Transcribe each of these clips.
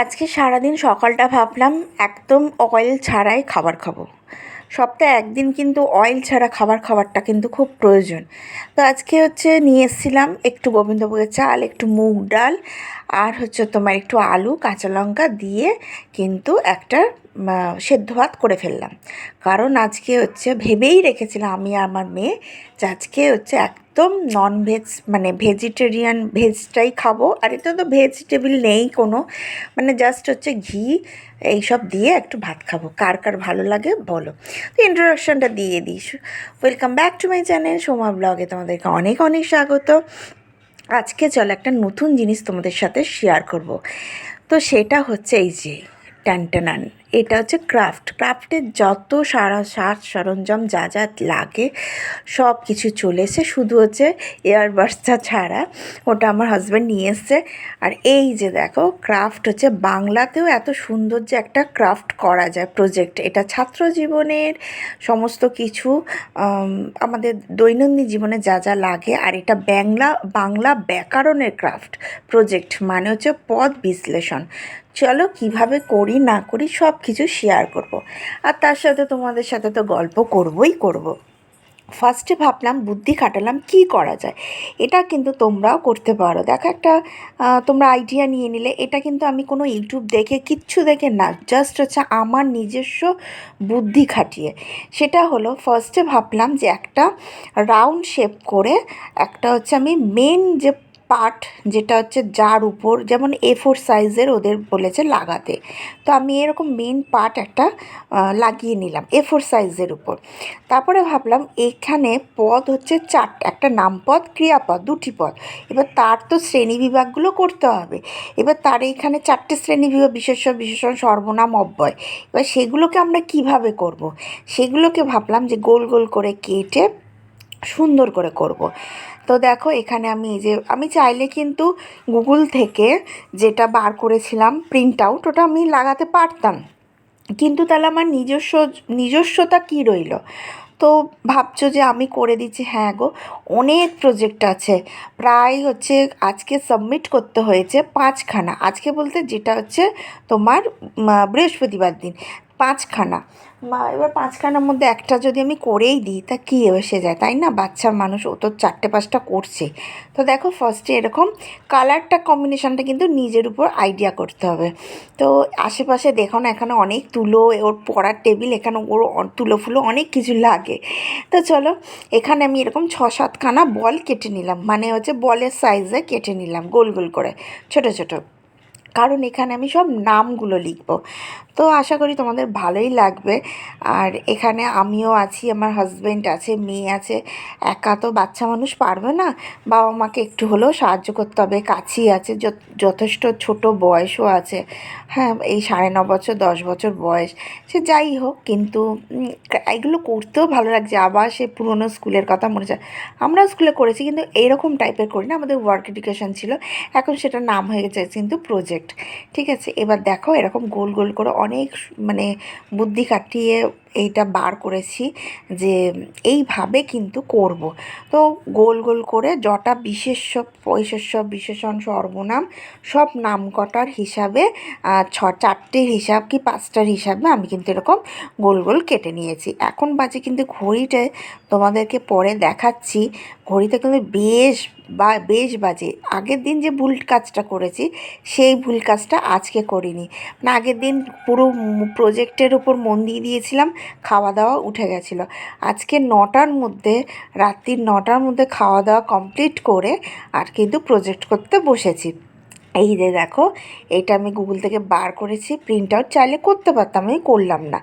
আজকে সারাদিন সকালটা ভাবলাম একদম অয়েল ছাড়াই খাবার খাবো। সপ্তাহে একদিন কিন্তু অয়েল ছাড়া খাবার খাবারটা কিন্তু খুব প্রয়োজন। তো আজকে নিয়ে এসেছিলাম একটু গোবিন্দভোগের চাল, একটু মুগ ডাল, আর তোমার একটু আলু, কাঁচা লঙ্কা দিয়ে কিন্তু একটা সেদ্ধ ভাত করে ফেললাম। কারণ আজকে ভেবেই রেখেছিলাম আমি আর আমার মেয়ে যে আজকে একদম ননভেজ মানে ভেজিটেরিয়ান ভেজটাই খাবো। আর এটা তো ভেজিটেবল নেই কোনো, মানে জাস্ট ঘি এইসব দিয়ে একটু ভাত খাবো। কার কার ভালো লাগে বলো। তো ইন্ট্রোডাকশানটা দিয়ে this. Welcome back to my channel Soma ব্লগে তোমাদেরকে অনেক অনেক স্বাগত। আজকে চলো একটা নতুন জিনিস তোমাদের সাথে শেয়ার করব। তো সেটা এই যে টানটানান, এটা ক্রাফটের যত সাজ সরঞ্জাম যা যা লাগে সব কিছু চলে এসে, শুধু এয়ারবাডসটা ছাড়া, ওটা আমার হাজব্যান্ড নিয়ে এসছে। আর এই যে দেখো ক্রাফট বাংলাতেও এত সুন্দর যে একটা ক্রাফট করা যায় প্রজেক্ট। এটা ছাত্র জীবনের সমস্ত কিছু আমাদের দৈনন্দিন জীবনে যা যা লাগে। আর এটা বাংলা ব্যাকরণের ক্রাফট প্রজেক্ট, মানে পদ বিশ্লেষণ। চলো কিভাবে করি না করি সব কিছু শেয়ার করব। আর তার সাথে তোমাদের সাথে তো গল্প করবই করব। ফার্স্টে ভাবলাম, বুদ্ধি খাটালাম কি করা যায়। এটা কিন্তু তোমরাও করতে পারো। দেখো একটা তোমরা আইডিয়া নিয়ে নিলে। এটা কিন্তু আমি কোনো ইউটিউব দেখে কিচ্ছু দেখে না, জাস্ট আমার নিজস্ব বুদ্ধি খাটিয়ে। সেটা হলো, ফার্স্টে ভাবলাম যে একটা রাউন্ড শেপ করে একটা আমি মেন যে পার্ট, যেটা যার উপর যেমন A4 সাইজের ওদের বলেছে লাগাতে, তো আমি এরকম মেন পার্ট একটা লাগিয়ে নিলাম A4 সাইজের উপর। তারপরে ভাবলাম এখানে পদ চারটে, একটা নামপদ, ক্রিয়াপদ, দুটি পদ। এবার তার তো শ্রেণীবিভাগগুলো করতে হবে। এবার তার এইখানে চারটে শ্রেণীবিভাগ, বিশেষ্য, বিশেষণ, সর্বনাম, অব্যয়। এবার সেগুলোকে আমরা কিভাবে করব। সেগুলোকে ভাবলাম যে গোল গোল করে কেটে সুন্দর করে করব। তো দেখো এখানে আমি চাইলে কিন্তু গুগল থেকে যেটা বার করেছিলাম প্রিন্ট আউট, ওটা আমি লাগাতে পারতাম, কিন্তু তাহলে আমার নিজস্বতা কী রইল। তো ভাবছো যে আমি করে দিচ্ছি, হ্যাঁ গো, অনেক প্রজেক্ট আছে। প্রায় আজকে সাবমিট করতে হয়েছে 5খানা। আজকে বলতে যেটা তোমার বৃহস্পতিবার দিন 5খানা। এবার 5খানার মধ্যে একটা যদি আমি করেই দিই তা কী এসে যায়, তাই না? বাচ্চা মানুষ, ও তো 4-5টা করছে। তো দেখো ফার্স্টে এরকম কালারটা কম্বিনেশনটা কিন্তু নিজের উপর আইডিয়া করতে হবে। তো আশেপাশে দেখো না, এখানে অনেক তুলো, ওর পড়ার টেবিল, এখানে ওর তুলো ফুলো অনেক কিছু লাগে। তো চলো এখানে আমি এরকম 6-7খানা বল কেটে নিলাম, মানে বলের সাইজে কেটে নিলাম গোল গোল করে, ছোটো ছোটো। কারণ এখানে আমি সব নামগুলো লিখব। তো আশা করি তোমাদের ভালোই লাগবে। আর এখানে আমিও আছি, আমার হাজব্যান্ড আছে, মেয়ে আছে। একা তো বাচ্চা মানুষ পারবে না, বাবা মাকে একটু হলেও সাহায্য করতে হবে। কাছেই আছে, যথেষ্ট ছোট বয়সও আছে। হ্যাঁ, এই 9.5 বছর 10 বছর বয়স। সে যাই হোক, কিন্তু এগুলো করতেও ভালো লাগছে। আবার সে পুরনো স্কুলের কথা মনে যায়। আমরা স্কুলে করেছি কিন্তু এইরকম টাইপের করি না, আমাদের ওয়ার্ক এডুকেশন ছিল। এখন সেটার নাম হয়ে গেছে কিন্তু প্রজেক্ট। ঠিক আছে, এবার দেখো এরকম গোল গোল করে অনেক মানে বুদ্ধি খাটিয়ে এইটা বার করেছি যে এইভাবে কিন্তু করব। তো গোল গোল করে যটা বিশেষ্য, বৈশেষ্য, বিশেষণ, সর্বনাম সব নাম কটার হিসাবে 4টের হিসাব কি 5টার হিসাবে আমি কিন্তু এরকম গোল গোল কেটে নিয়েছি। এখন বাজে কিন্তু ঘড়িতে, তোমাদেরকে পরে দেখাচ্ছি, ঘড়িতে কিন্তু বেশ বাজে। আগের দিন যে ভুল কাজটা করেছি সেই ভুল কাজটা আজকে করিনি। মানে আগের দিন পুরো প্রজেক্টের উপর মন দিয়ে দিয়েছিলাম, খাওয়া দাওয়া উঠে গেছিলো। আজকে রাত্রির 9টার মধ্যে খাওয়া দাওয়া কমপ্লিট করে আর কিন্তু প্রজেক্ট করতে বসেছি। এই যে দেখো, এটা আমি গুগল থেকে বার করেছি, প্রিন্ট আউট চাইলে করতে পারতাম, আমি করলাম না।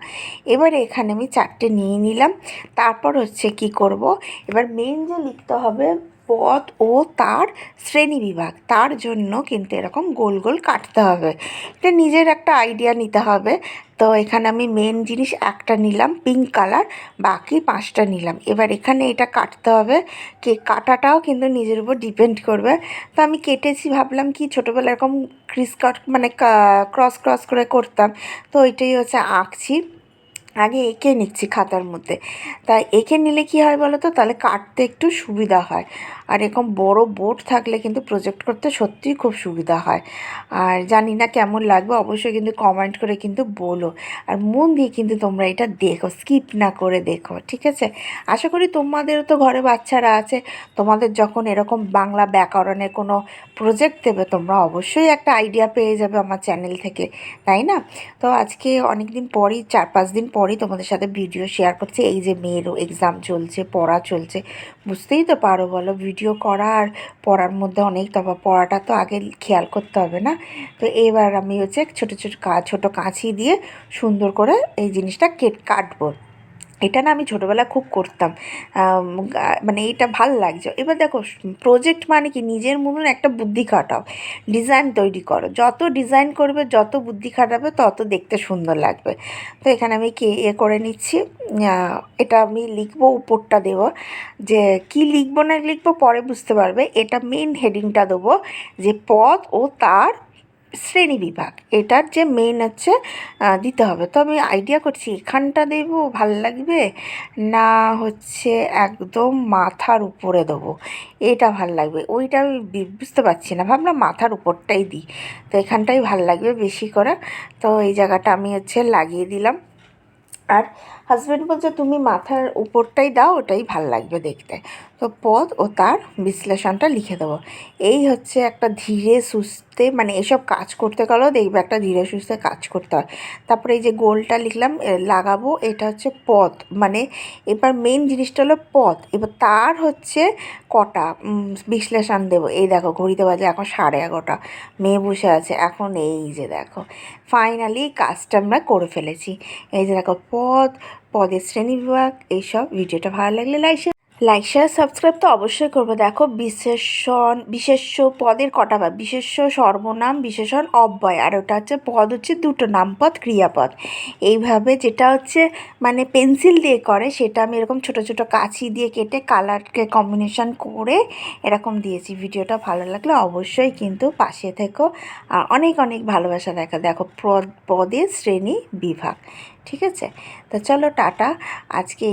এবারে এখানে আমি 4টে নিয়ে নিলাম। তারপর কি করব, এবার মেন যে লিখতে হবে পদ ও তার শ্রেণীবিভাগ, তার জন্য কিন্তু এরকম গোল গোল কাটতে হবে। এটা নিজের একটা আইডিয়া নিতে হবে। তো এখানে আমি মেন জিনিস একটা নিলাম পিঙ্ক কালার, বাকি 5টা নিলাম। এবার এখানে এটা কাটতে হবে, কাটাটাও কিন্তু নিজের উপর ডিপেন্ড করবে। তো আমি কেটেছি, ভাবলাম কি ছোটোবেলা এরকম কাট মানে ক্রস ক্রস করে করতাম, তো ওইটাই আঁকছি। আগে এঁকে নিচ্ছি খাতার মধ্যে। তাই এঁকে নিলে কী হয় বলো তো, তাহলে কাটতে একটু সুবিধা হয়। আর এরকম বড় বোর্ড থাকলে কিন্তু প্রজেক্ট করতে সত্যিই খুব সুবিধা হয়। আর জানি না কেমন লাগবে, অবশ্যই কিন্তু কমেন্ট করে কিন্তু বলো। আর মন দিয়ে কিন্তু তোমরা এটা দেখো, স্কিপ না করে দেখো, ঠিক আছে? আশা করি তোমাদেরও তো ঘরে বাচ্চারা আছে, তোমাদের যখন এরকম বাংলা ব্যাকরণের কোনো প্রজেক্ট দেবে তোমরা অবশ্যই একটা আইডিয়া পেয়ে যাবে আমার চ্যানেল থেকে, তাই না? তো আজকে অনেক দিন পরই, 4-5 দিন পরই তোমাদের সাথে ভিডিও শেয়ার করছি। এই যে মেয়েরও এক্সাম চলছে, পড়া চলছে, বুঝতেই তো পারো বলো, ভিডিও করা আর পড়ার মধ্যে অনেক তফাৎ। পড়াটা তো আগে খেয়াল করতে হবে না? তো এবার আমি হচ্ছে ছোটো কাঁচি দিয়ে সুন্দর করে এই জিনিসটা কাটবো। এটা না আমি ছোটোবেলায় খুব করতাম, মানে এটা ভাল লাগছে। এবার দেখো, প্রজেক্ট মানে কি, নিজের মতন একটা বুদ্ধি খাটাও, ডিজাইন তৈরি করো, যত ডিজাইন করবে, যত বুদ্ধি খাটাবে, তত দেখতে সুন্দর লাগবে। তো এখানে আমি করে নিচ্ছি। এটা আমি লিখবো, উপরটা দেবো, যে কি লিখবো না লিখবো পরে বুঝতে পারবে। এটা মেন হেডিংটা দেবো যে পদ ও তার শ্রেণীবিভাগ, এটার যে মেন হচ্ছে দিতে হবে। তো আমি আইডিয়া করছি এখানটা দেবো, ভাল লাগবে না হচ্ছে একদম মাথার উপরে দেবো, এটা ভাল লাগবে, ওইটা আমি বুঝতে পারছি না, ভাবলাম মাথার উপরটাই দিই, তো এখানটাই ভাল লাগবে বেশি করে। তো এই জায়গাটা আমি হচ্ছে লাগিয়ে দিলাম। আর হাজব্যান্ড বলছে তুমি মাথার উপরটাই দাও, ওটাই ভাল লাগবে দেখতে। তো পদ ও তার বিশ্লেষণটা লিখে দেবো। এই হচ্ছে একটা ধীরে সুস্থে, মানে এসব কাজ করতে গেলেও দেখবে একটা ধীরে সুস্থে কাজ করতে হয়। তারপরে এই যে গোলটা লিখলাম, লাগাবো, এটা হচ্ছে পদ, মানে এবার মেন জিনিসটা হলো পদ। এবার তার হচ্ছে কটা বিশ্লেষণ দেবো। এই দেখো ঘড়িতে বাজে এখন 11:30, মেয়ে বসে আছে এখন। এই যে দেখো ফাইনালি কাজটা আমরা করে ফেলেছি। এই যে দেখো পদের শ্রেণীবিভাগ এইসব। ভিডিওটা ভালো লাগলে লাইক শেয়ার সাবস্ক্রাইব তো অবশ্যই করবো। দেখো বিশেষ্য পদের কটা ভাগ, বিশেষ্য, সর্বনাম, বিশেষণ, অব্যয়, আর ওটা হচ্ছে পদ হচ্ছে দুটো, নামপদ, ক্রিয়াপদ। এইভাবে যেটা হচ্ছে মানে পেন্সিল দিয়ে করে, সেটা আমি এরকম ছোট ছোট কাঁচি দিয়ে কেটে কালারকে কম্বিনেশন করে এরকম দিয়েছি। ভিডিওটা ভালো লাগলে অবশ্যই কিন্তু পাশে থেকো, আর অনেক অনেক ভালোবাসা দেখো পদের শ্রেণী বিভাগ, ঠিক আছে? তো চলো টাটা। আজকে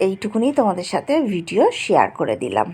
এইটুকুনি তোমাদের সাথে ভিডিও শেয়ার করে দিলাম।